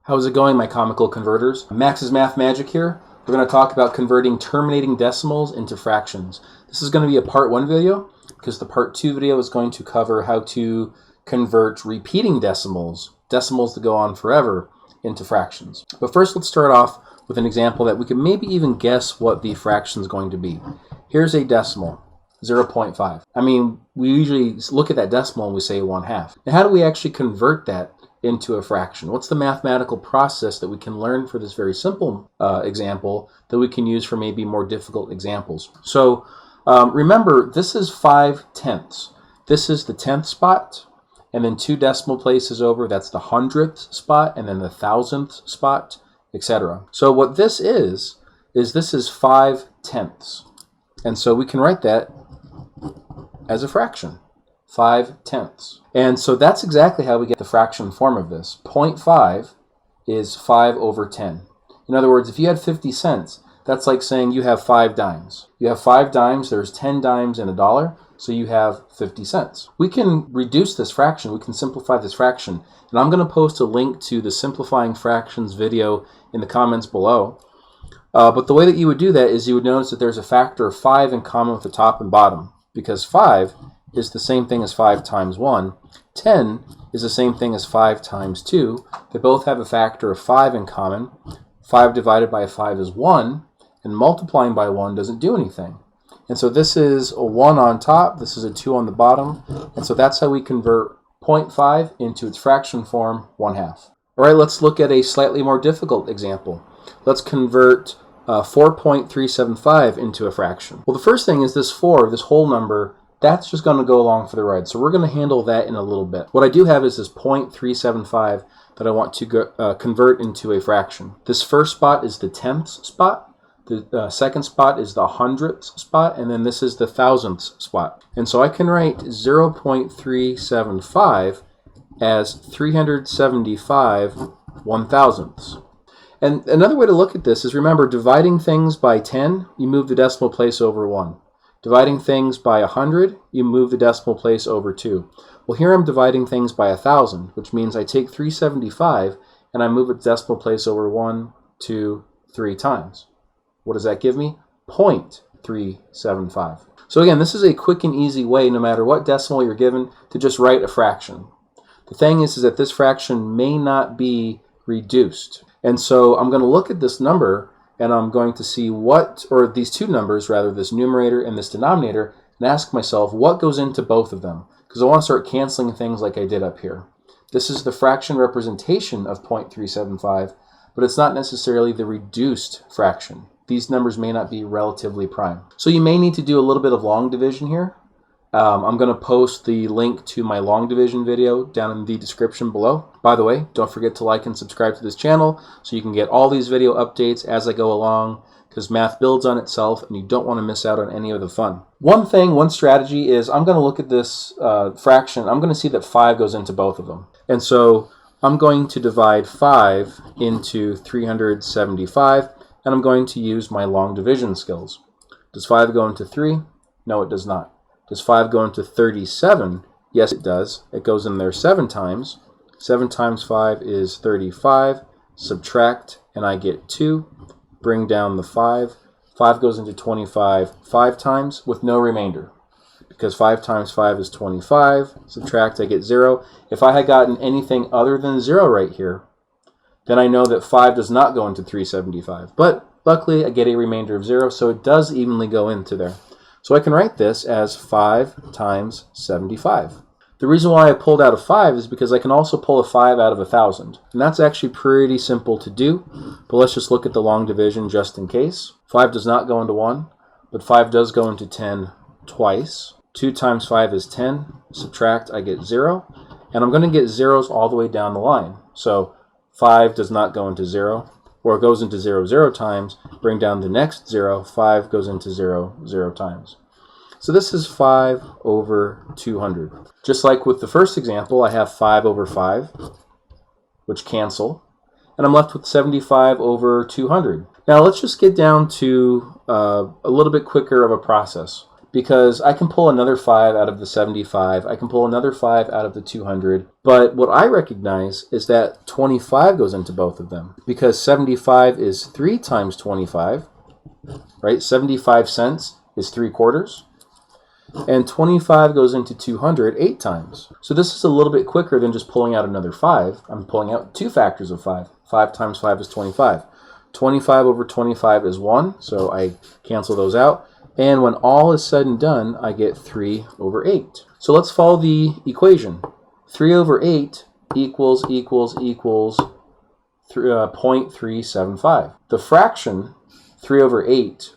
How's it going, my comical converters? Max's Math Magic here. We're going to talk about converting terminating decimals into fractions. This is going to be a part 1 video because the part 2 video is going to cover how to convert repeating decimals that go on forever, into fractions. But first, let's start off with an example that we can maybe even guess what the fraction is going to be. Here's a decimal, 0.5. I mean, we usually look at that decimal and we say 1/2. Now, how do we actually convert that into a fraction? What's the mathematical process that we can learn for this very simple example that we can use for maybe more difficult examples? So remember, this is 5/10. This is the 10th spot, and then 2 decimal places over, that's the 100th spot, and then the 1000th spot, etc. So what this is this is 5/10. And so we can write that as a fraction, 5/10. And so that's exactly how we get the fraction form of this. 0.5 is 5/10. In other words, if you had 50 cents, that's like saying you have 5 dimes. You have 5 dimes, there's 10 dimes in a dollar, so you have 50 cents. We can reduce this fraction, we can simplify this fraction, and I'm going to post a link to the simplifying fractions video in the comments below. But the way that you would do that is you would notice that there's a factor of 5 in common with the top and bottom, because 5 is the same thing as 5 times 1. 10 is the same thing as 5 times 2. They both have a factor of 5 in common. 5 divided by 5 is 1, and multiplying by 1 doesn't do anything. And so this is a 1 on top, this is a 2 on the bottom, and so that's how we convert 0.5 into its fraction form, 1/2. All right, let's look at a slightly more difficult example. Let's convert 4.375 into a fraction. Well, the first thing is this 4, this whole number, that's just going to go along for the ride. So we're going to handle that in a little bit. What I do have is this 0.375 that I want to convert into a fraction. This first spot is the 10th spot. The second spot is the 100th spot, and then this is the 1000th spot. And so I can write 0.375 as 375 1/1000ths. And another way to look at this is, remember, dividing things by 10, you move the decimal place over 1. Dividing things by 100, you move the decimal place over 2. Well, here I'm dividing things by 1000, which means I take 375 and I move its decimal place over 1, 2, 3 times. What does that give me? 0.375. So again, this is a quick and easy way, no matter what decimal you're given, to just write a fraction. The thing is that this fraction may not be reduced. And so I'm going to look at this number and I'm going to see or these two numbers rather, this numerator and this denominator, and ask myself what goes into both of them, because I want to start canceling things like I did up here. This is the fraction representation of 0.375, but it's not necessarily the reduced fraction. These numbers may not be relatively prime. So you may need to do a little bit of long division here. I'm going to post the link to my long division video down in the description below. By the way, don't forget to like and subscribe to this channel so you can get all these video updates as I go along, because math builds on itself and you don't want to miss out on any of the fun. One strategy is I'm going to look at this fraction. I'm going to see that 5 goes into both of them. And so I'm going to divide 5 into 375, and I'm going to use my long division skills. Does 5 go into 3? No, it does not. Does 5 go into 37? Yes, it does. It goes in there 7 times. 7 times 5 is 35. Subtract, and I get 2. Bring down the 5. 5 goes into 25 5 times with no remainder, because 5 times 5 is 25. Subtract, I get 0. If I had gotten anything other than 0 right here, then I know that 5 does not go into 375. But luckily, I get a remainder of 0, so it does evenly go into there. So I can write this as 5 times 75. The reason why I pulled out a 5 is because I can also pull a 5 out of 1000. And that's actually pretty simple to do, but let's just look at the long division just in case. 5 does not go into 1, but 5 does go into 10 twice. 2 times 5 is 10. Subtract, I get 0. And I'm going to get zeros all the way down the line. So 5 does not go into 0, or it goes into 0 0 times. Bring down the next 0, 5 goes into 0 0 times. So this is 5/200. Just like with the first example, I have 5/5, which cancel, and I'm left with 75/200. Now let's just get down to a little bit quicker of a process. because I can pull another 5 out of the 75. I can pull another 5 out of the 200. But what I recognize is that 25 goes into both of them, because 75 is 3 times 25, right? 75 cents is 3/4. And 25 goes into 200 8 times. So this is a little bit quicker than just pulling out another 5. I'm pulling out 2 factors of 5. 5 times 5 is 25. 25 over 25 is 1, so I cancel those out. And when all is said and done, I get 3 over 8. So let's follow the equation. 3 over 8 equals 0.375. The fraction 3 over 8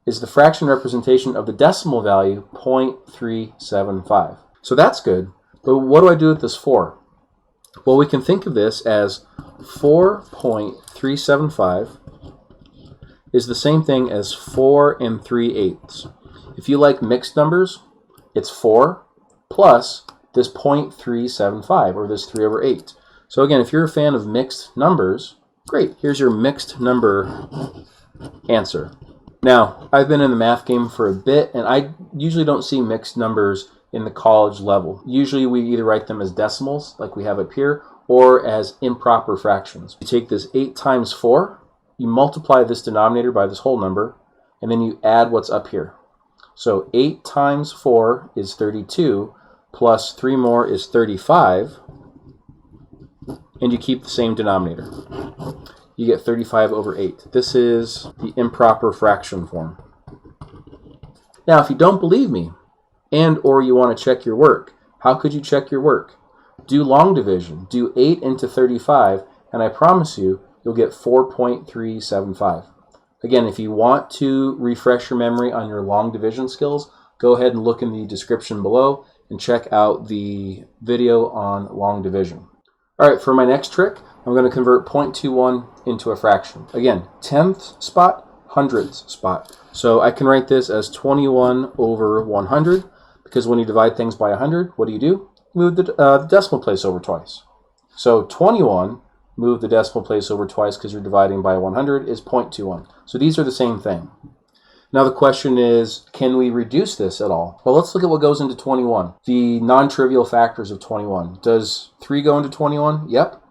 is the fraction representation of the decimal value 0.375. So that's good, but what do I do with this 4? Well, we can think of this as 4.375 is the same thing as 4 3/8. If you like mixed numbers, it's 4 plus this 0.375, or this 3 over 8. So again, if you're a fan of mixed numbers, great, here's your mixed number answer. Now, I've been in the math game for a bit, and I usually don't see mixed numbers in the college level. Usually we either write them as decimals, like we have up here, or as improper fractions. You take this 8 times 4, you multiply this denominator by this whole number, and then you add what's up here. So 8 times 4 is 32, plus 3 more is 35, and you keep the same denominator. You get 35 over 8. This is the improper fraction form. Now, if you don't believe me, and or you want to check your work, how could you check your work? Do long division. Do 8 into 35, and I promise you, you'll get 4.375. Again, if you want to refresh your memory on your long division skills, go ahead and look in the description below and check out the video on long division. All right, for my next trick, I'm going to convert 0.21 into a fraction. Again, 10th spot, 100th spot. So I can write this as 21 over 100, because when you divide things by 100, what do? Move the decimal place over twice. So 21, move the decimal place over twice because you're dividing by 100, is 0.21. So these are the same thing. Now the question is, can we reduce this at all? Well, let's look at what goes into 21. The non-trivial factors of 21. Does 3 go into 21? Yep.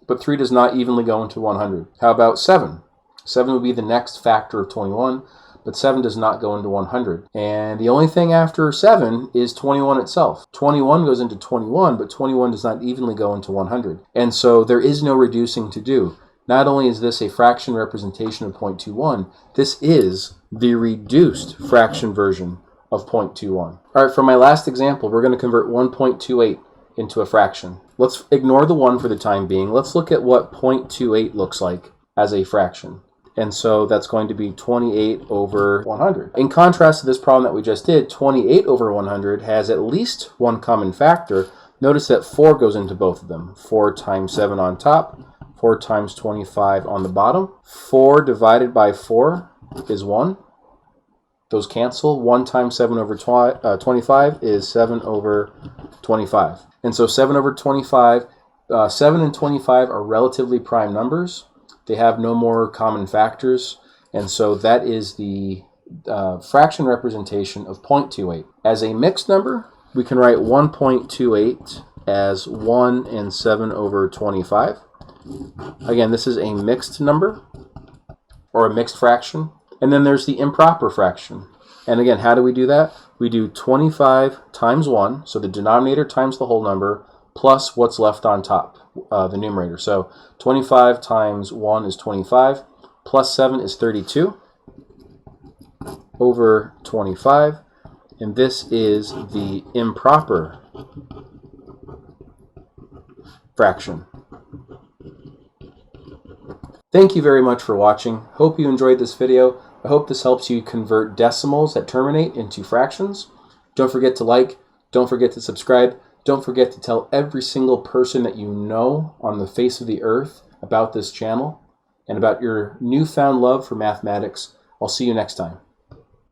But 3 does not evenly go into 100. How about 7? 7 would be the next factor of 21, but 7 does not go into 100. And the only thing after 7 is 21 itself. 21 goes into 21, but 21 does not evenly go into 100. And so there is no reducing to do. Not only is this a fraction representation of 0.21, this is the reduced fraction version of 0.21. All right, for my last example, we're going to convert 1.28 into a fraction. Let's ignore the 1 for the time being. Let's look at what 0.28 looks like as a fraction. And so that's going to be 28 over 100. In contrast to this problem that we just did, 28 over 100 has at least one common factor. Notice that 4 goes into both of them. 4 times 7 on top, 4 times 25 on the bottom. 4 divided by 4 is 1. Those cancel. 1 times 7 over 25 is 7 over 25. And so 7 over 25, 7 and 25 are relatively prime numbers. They have no more common factors. And so that is the fraction representation of 0.28. As a mixed number, we can write 1.28 as 1 and 7 over 25. Again, this is a mixed number, or a mixed fraction. And then there's the improper fraction. And again, how do we do that? We do 25 times 1, so the denominator times the whole number, plus what's left on top, the numerator. So 25 times 1 is 25, plus 7 is 32 over 25. And this is the improper fraction. Thank you very much for watching. Hope you enjoyed this video. I hope this helps you convert decimals that terminate into fractions. Don't forget to like, don't forget to subscribe, don't forget to tell every single person that you know on the face of the earth about this channel and about your newfound love for mathematics. I'll see you next time.